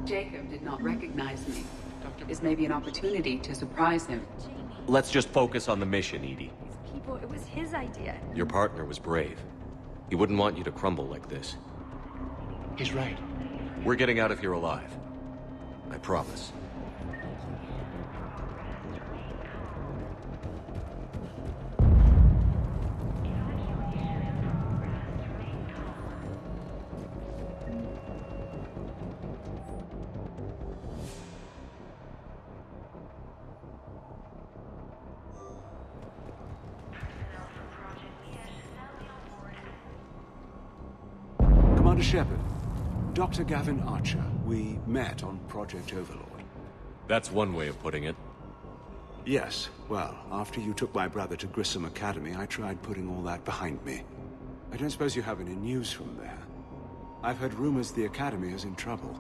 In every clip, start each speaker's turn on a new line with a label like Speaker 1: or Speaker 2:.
Speaker 1: Jacob did not recognize me. This may be an opportunity to surprise him.
Speaker 2: Let's just focus on the mission, Edie.
Speaker 3: These people, it was his idea.
Speaker 2: Your partner was brave. He wouldn't want you to crumble like this.
Speaker 4: He's right.
Speaker 2: We're getting out of here alive. I promise.
Speaker 5: Commander Shepard, Dr. Gavin Archer, we met on Project Overlord.
Speaker 2: That's one way of putting it.
Speaker 5: Yes, well, after you took my brother to Grissom Academy, I tried putting all that behind me. I don't suppose you have any news from there. I've heard rumors the Academy is in trouble.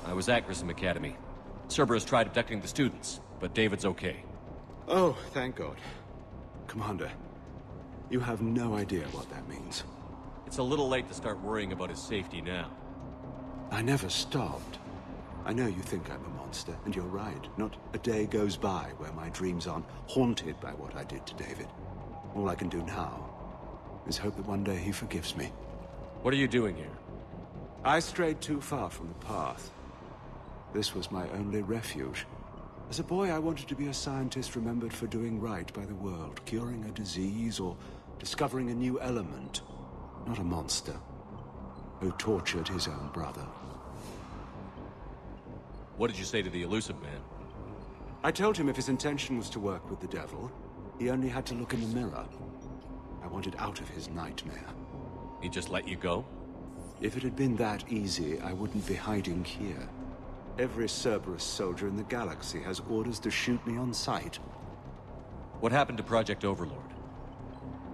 Speaker 2: I was at Grissom Academy. Cerberus tried abducting the students, but David's okay.
Speaker 5: Oh, thank God. Commander, you have no idea what that means.
Speaker 2: It's a little late to start worrying about his safety now.
Speaker 5: I never stopped. I know you think I'm a monster, and you're right. Not a day goes by where my dreams aren't haunted by what I did to David. All I can do now is hope that one day he forgives me.
Speaker 2: What are you doing here?
Speaker 5: I strayed too far from the path. This was my only refuge. As a boy, I wanted to be a scientist remembered for doing right by the world, curing a disease or discovering a new element. Not a monster who tortured his own brother.
Speaker 2: What did you say to the elusive man?
Speaker 5: I told him if his intention was to work with the devil, he only had to look in the mirror. I wanted out of his nightmare.
Speaker 2: He just let you go?
Speaker 5: If it had been that easy, I wouldn't be hiding here. Every Cerberus soldier in the galaxy has orders to shoot me on sight.
Speaker 2: What happened to Project Overlord?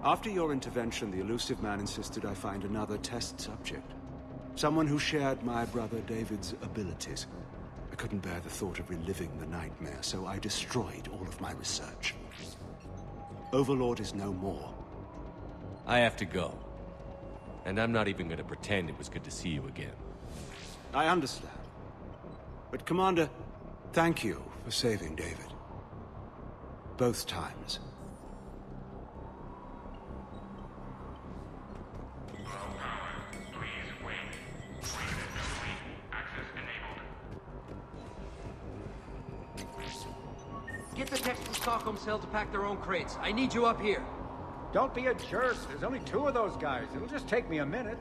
Speaker 5: After your intervention, the elusive man insisted I find another test subject. Someone who shared my brother David's abilities. I couldn't bear the thought of reliving the nightmare, so I destroyed all of my research. Overlord is no more.
Speaker 2: I have to go. And I'm not even going to pretend it was good to see you again.
Speaker 5: I understand. But Commander, thank you for saving David. Both times.
Speaker 6: Get the techs from Stockholm Cell to pack their own crates. I need you up here.
Speaker 7: Don't be a jerk. There's only 2 of those guys. It'll just take me a minute.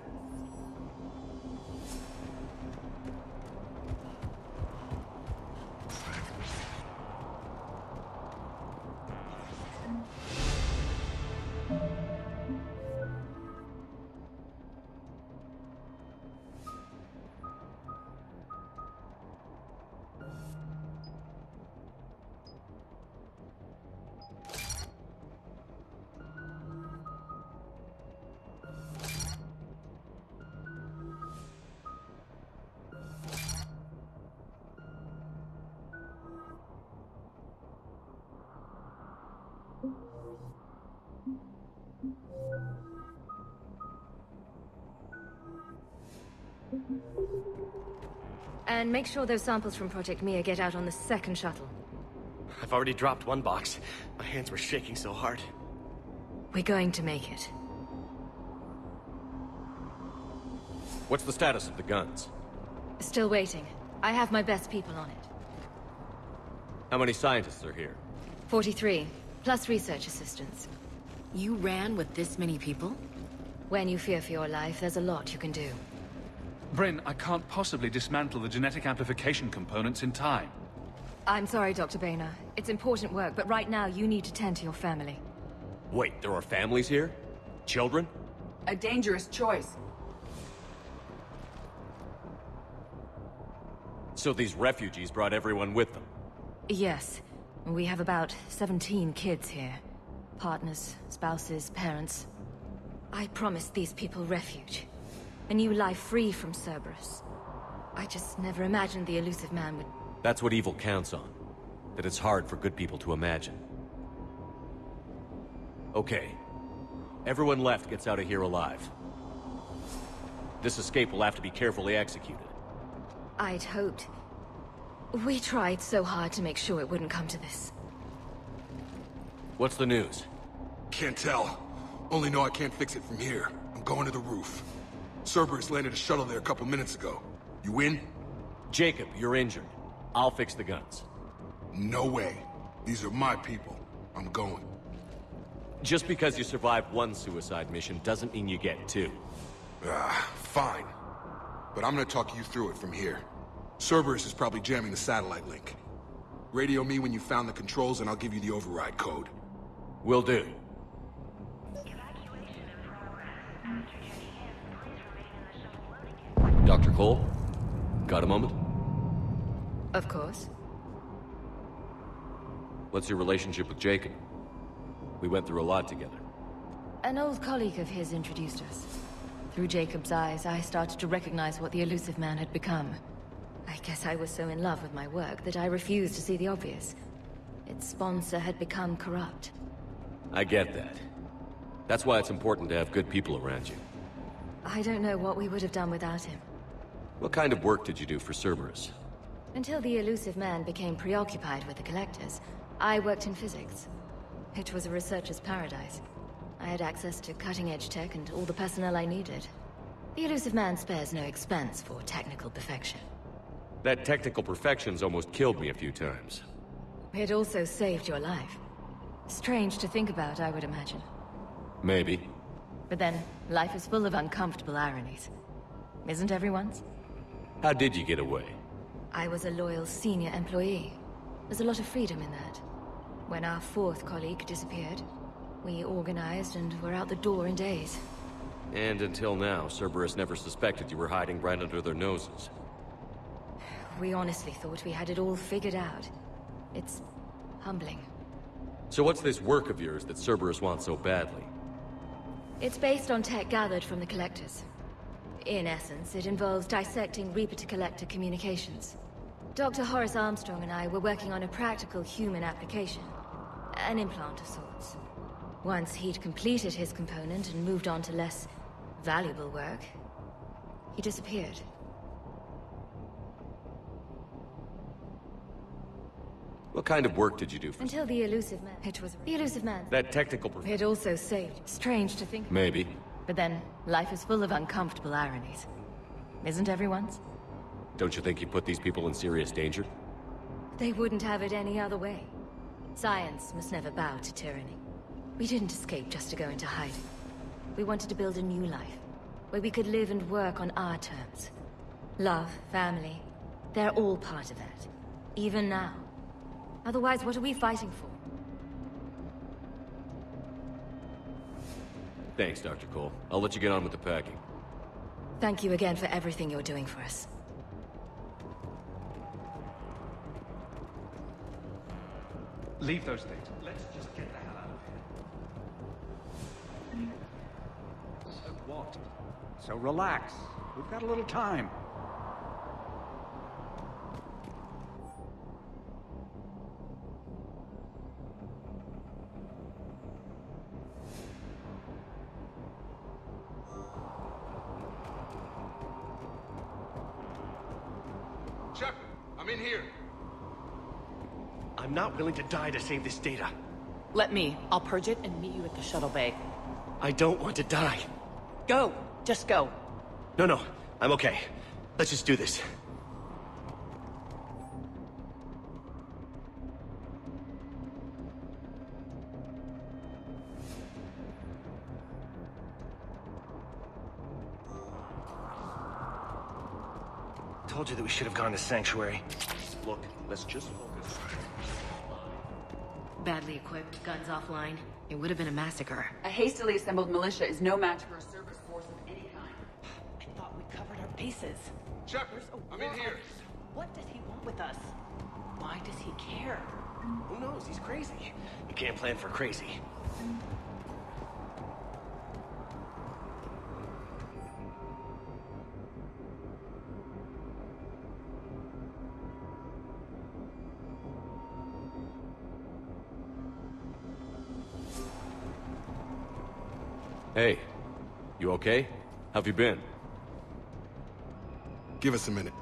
Speaker 3: And make sure those samples from Project Mia get out on the second shuttle.
Speaker 4: I've already dropped one box. My hands were shaking so hard.
Speaker 3: We're going to make it.
Speaker 2: What's the status of the guns?
Speaker 3: Still waiting. I have my best people on it.
Speaker 2: How many scientists are here?
Speaker 3: 43, plus research assistants.
Speaker 8: You ran with this many people?
Speaker 3: When you fear for your life, there's a lot you can do.
Speaker 9: Bryn, I can't possibly dismantle the genetic amplification components in time.
Speaker 3: I'm sorry, Dr. Boehner. It's important work, but right now you need to tend to your family.
Speaker 2: Wait, there are families here? Children?
Speaker 1: A dangerous choice.
Speaker 2: So these refugees brought everyone with them?
Speaker 3: Yes. We have about 17 kids here. Partners, spouses, parents. I promised these people refuge. A new life free from Cerberus. I just never imagined the elusive man would...
Speaker 2: That's what evil counts on. That it's hard for good people to imagine. Okay. Everyone left gets out of here alive. This escape will have to be carefully executed.
Speaker 3: I'd hoped. We tried so hard to make sure it wouldn't come to this.
Speaker 2: What's the news?
Speaker 10: Can't tell. Only know I can't fix it from here. I'm going to the roof. Cerberus landed a shuttle there a couple minutes ago. You in?
Speaker 2: Jacob, you're injured. I'll fix the guns.
Speaker 10: No way. These are my people. I'm going.
Speaker 2: Just because you survived one suicide mission doesn't mean you get two.
Speaker 10: Fine. But I'm gonna talk you through it from here. Cerberus is probably jamming the satellite link. Radio me when you found the controls and I'll give you the override code.
Speaker 2: Will do. Dr. Cole? Got a moment?
Speaker 3: Of course.
Speaker 2: What's your relationship with Jacob? We went through a lot together.
Speaker 3: An old colleague of his introduced us. Through Jacob's eyes, I started to recognize what the elusive man had become. I guess I was so in love with my work that I refused to see the obvious. Its sponsor had become corrupt.
Speaker 2: I get that. That's why it's important to have good people around you.
Speaker 3: I don't know what we would have done without him.
Speaker 2: What kind of work did you do for Cerberus?
Speaker 3: Until the elusive man became preoccupied with the Collectors, I worked in physics. It was a researcher's paradise. I had access to cutting-edge tech and all the personnel I needed. The elusive man spares no expense for technical perfection.
Speaker 2: That technical perfection's almost killed me a few times.
Speaker 3: It also saved your life. Strange to think about, I would imagine.
Speaker 2: Maybe.
Speaker 3: But then, life is full of uncomfortable ironies. Isn't everyone's?
Speaker 2: How did you get away?
Speaker 3: I was a loyal senior employee. There's a lot of freedom in that. When our fourth colleague disappeared, we organized and were out the door in days.
Speaker 2: And until now, Cerberus never suspected you were hiding right under their noses.
Speaker 3: We honestly thought we had it all figured out. It's humbling.
Speaker 2: So what's this work of yours that Cerberus wants so badly?
Speaker 3: It's based on tech gathered from the Collectors. In essence, it involves dissecting Reaper-to-Collector communications. Dr. Horace Armstrong and I were working on a practical human application. An implant of sorts. Once he'd completed his component and moved on to less valuable work, he disappeared.
Speaker 2: What kind of work did you do for...
Speaker 3: Until the elusive man. It was the elusive man.
Speaker 2: That technical...
Speaker 3: It also saved. Strange to think.
Speaker 2: Maybe.
Speaker 3: But then, life is full of uncomfortable ironies. Isn't everyone's?
Speaker 2: Don't you think you put these people in serious danger?
Speaker 3: They wouldn't have it any other way. Science must never bow to tyranny. We didn't escape just to go into hiding. We wanted to build a new life, where we could live and work on our terms. Love, family, they're all part of that. Even now. Otherwise, what are we fighting for?
Speaker 2: Thanks, Dr. Cole. I'll let you get on with the packing.
Speaker 3: Thank you again for everything you're doing for us.
Speaker 9: Leave those things. Let's just get the hell out of here.
Speaker 7: So what? So relax. We've got a little time.
Speaker 10: Shepard, I'm in here.
Speaker 4: I'm not willing to die to save this data.
Speaker 8: Let me. I'll purge it and meet you at the shuttle bay.
Speaker 4: I don't want to die.
Speaker 8: Go! Just go.
Speaker 4: No, I'm okay. Let's just do this. Told you that we should have gone to Sanctuary. Look, let's just focus.
Speaker 8: Badly equipped, guns offline. It would have been a massacre.
Speaker 1: A hastily assembled militia is no match for a service force of any kind.
Speaker 8: I thought we covered our bases.
Speaker 10: Shepard, I'm in here.
Speaker 8: What does he want with us? Why does he care?
Speaker 4: Who knows? He's crazy. You can't plan for crazy.
Speaker 2: Hey, you okay? How've you been?
Speaker 10: Give us a minute.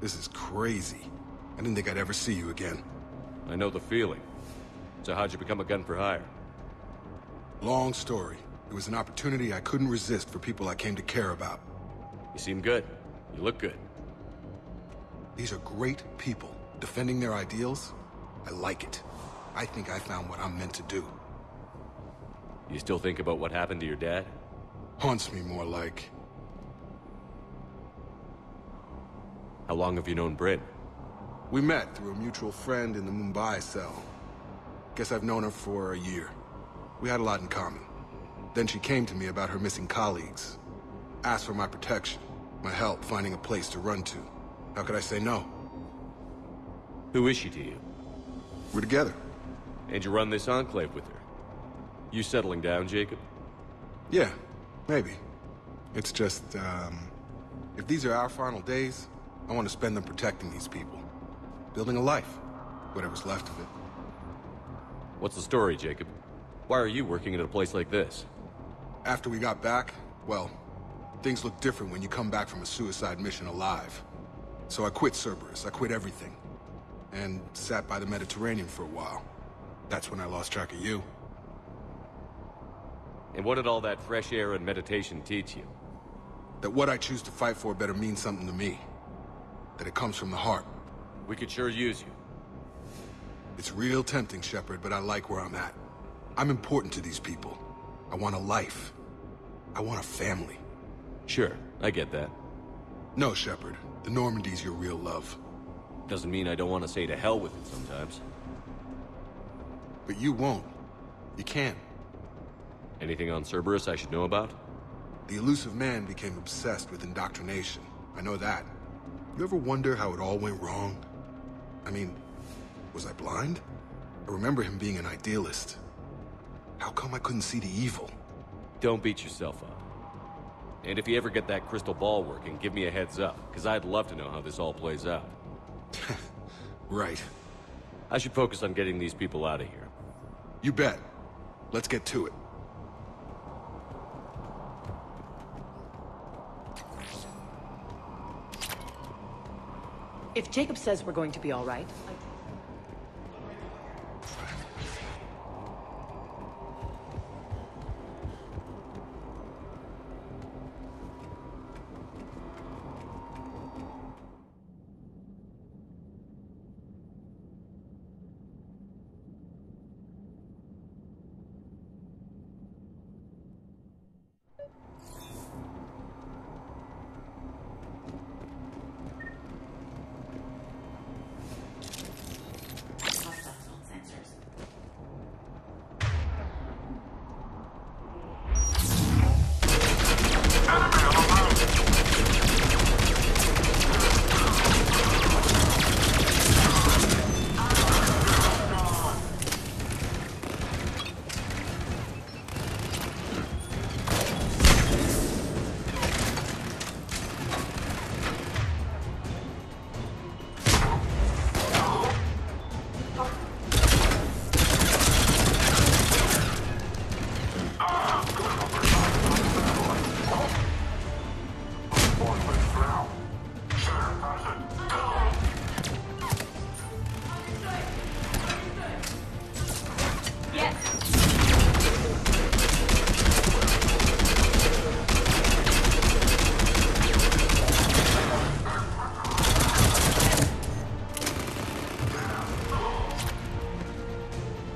Speaker 10: This is crazy. I didn't think I'd ever see you again.
Speaker 2: I know the feeling. So how'd you become a gun for hire?
Speaker 10: Long story. It was an opportunity I couldn't resist for people I came to care about.
Speaker 2: You seem good. You look good.
Speaker 10: These are great people, defending their ideals. I like it. I think I found what I'm meant to do.
Speaker 2: You still think about what happened to your dad?
Speaker 10: Haunts me more like...
Speaker 2: How long have you known Bryn?
Speaker 10: We met through a mutual friend in the Mumbai cell. Guess I've known her for a year. We had a lot in common. Then she came to me about her missing colleagues. Asked for my protection, my help finding a place to run to. How could I say no?
Speaker 2: Who is she to you?
Speaker 10: We're together.
Speaker 2: And you run this enclave with her? You settling down, Jacob?
Speaker 10: Yeah, maybe. It's just, if these are our final days, I want to spend them protecting these people. Building a life. Whatever's left of it.
Speaker 2: What's the story, Jacob? Why are you working at a place like this?
Speaker 10: After we got back, well, things look different when you come back from a suicide mission alive. So I quit Cerberus, I quit everything. And sat by the Mediterranean for a while. That's when I lost track of you.
Speaker 2: And what did all that fresh air and meditation teach you?
Speaker 10: That what I choose to fight for better mean something to me. That it comes from the heart.
Speaker 2: We could sure use you.
Speaker 10: It's real tempting, Shepard, but I like where I'm at. I'm important to these people. I want a life. I want a family.
Speaker 2: Sure, I get that.
Speaker 10: No, Shepard. The Normandy's your real love.
Speaker 2: Doesn't mean I don't want to say to hell with it sometimes.
Speaker 10: But you won't. You can't.
Speaker 2: Anything on Cerberus I should know about?
Speaker 10: The elusive man became obsessed with indoctrination. I know that. You ever wonder how it all went wrong? I mean, was I blind? I remember him being an idealist. How come I couldn't see the evil?
Speaker 2: Don't beat yourself up. And if you ever get that crystal ball working, give me a heads up, because I'd love to know how this all plays out.
Speaker 10: Right.
Speaker 2: I should focus on getting these people out of here.
Speaker 10: You bet. Let's get to it.
Speaker 8: If Jacob says we're going to be all right,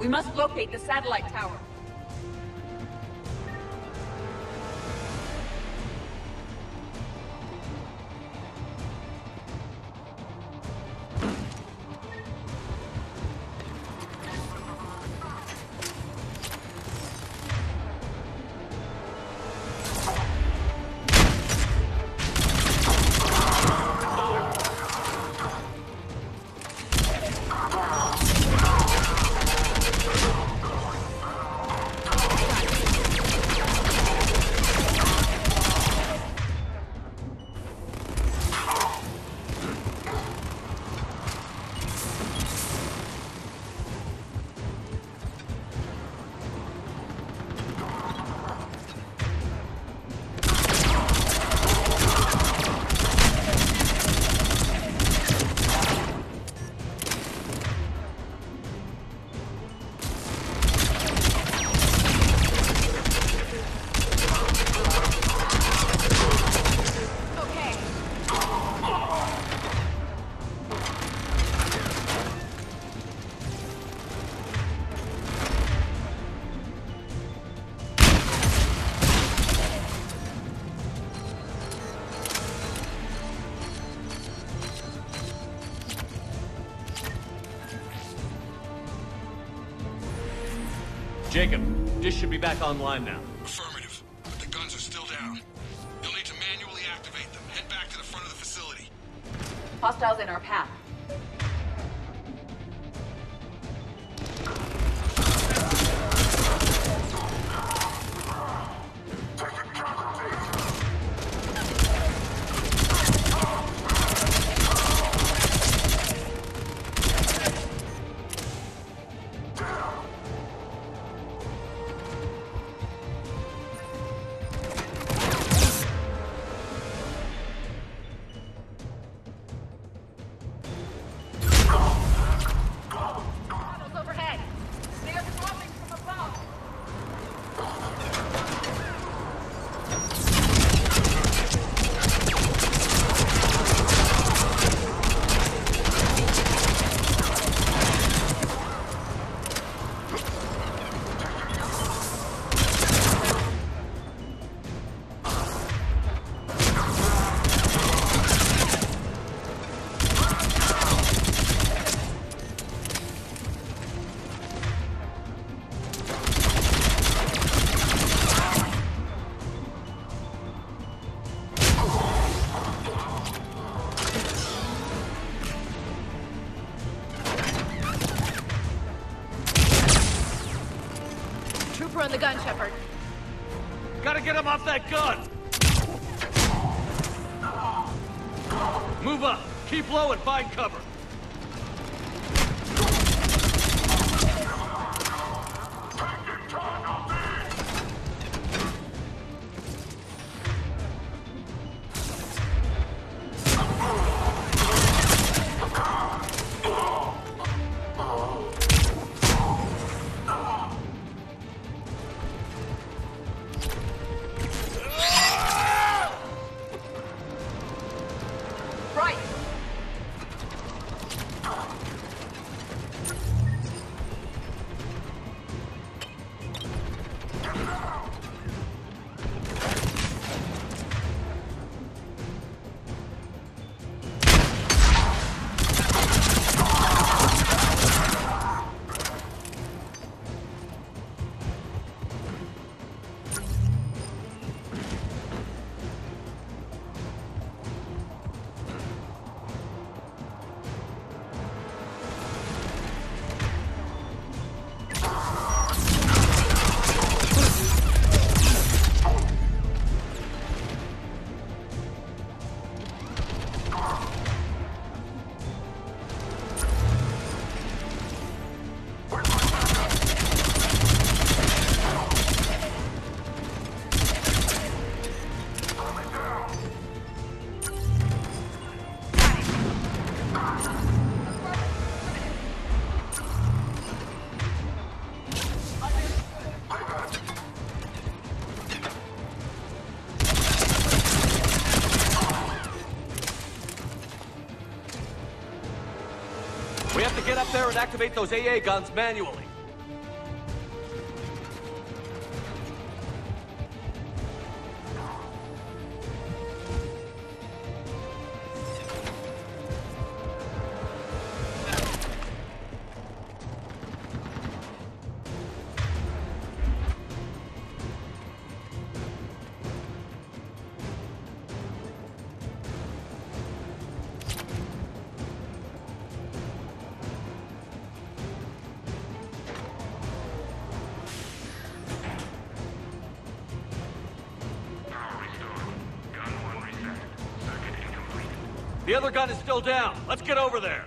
Speaker 1: We must locate the satellite tower.
Speaker 2: Jacob, dish should be back online now.
Speaker 10: Affirmative, but the guns are still down. You'll need to manually activate them. Head back to the front of the facility.
Speaker 1: Hostiles in our path.
Speaker 8: On the gun, Shepard.
Speaker 2: Gotta get him off that gun! Move up! Keep low and find cover! We have to get up there and activate those AA guns manually. The other gun is still down. Let's get over there.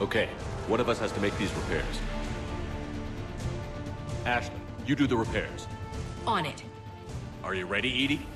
Speaker 2: Okay, one of us has to make these repairs. Ashley, you do the repairs.
Speaker 3: On it.
Speaker 2: Are you ready, Edie?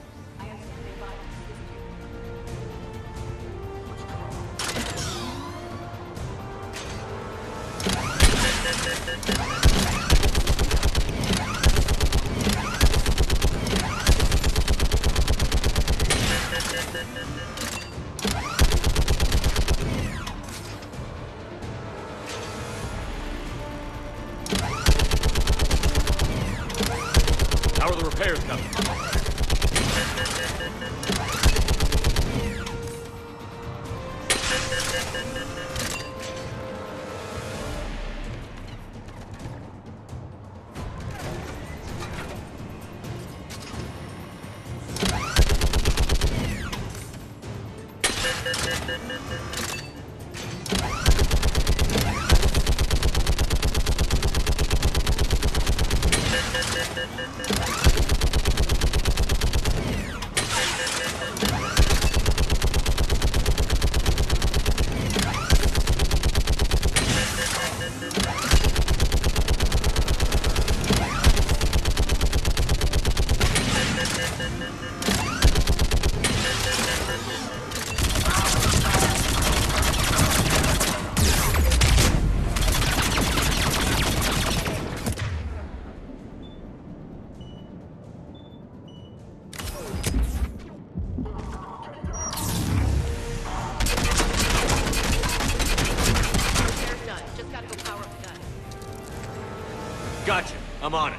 Speaker 2: Gotcha. I'm on it.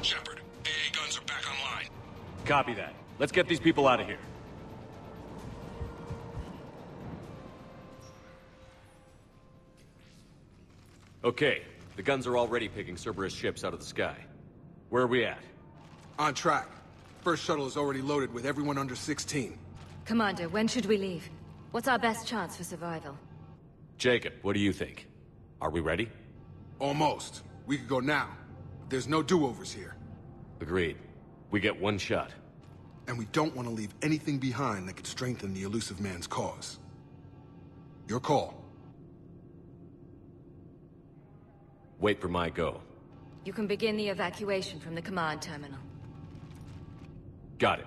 Speaker 10: Shepard, AA guns are back online.
Speaker 2: Copy that. Let's get these people out of here. Okay, the guns are already picking Cerberus ships out of the sky. Where are we at?
Speaker 10: On track. First shuttle is already loaded with everyone under 16.
Speaker 3: Commander, when should we leave? What's our best chance for survival?
Speaker 2: Jacob, what do you think? Are we ready?
Speaker 10: Almost. We could go now. There's no do-overs here.
Speaker 2: Agreed. We get one shot.
Speaker 10: And we don't want to leave anything behind that could strengthen the elusive man's cause. Your call.
Speaker 2: Wait for my go.
Speaker 3: You can begin the evacuation from the command terminal.
Speaker 2: Got it.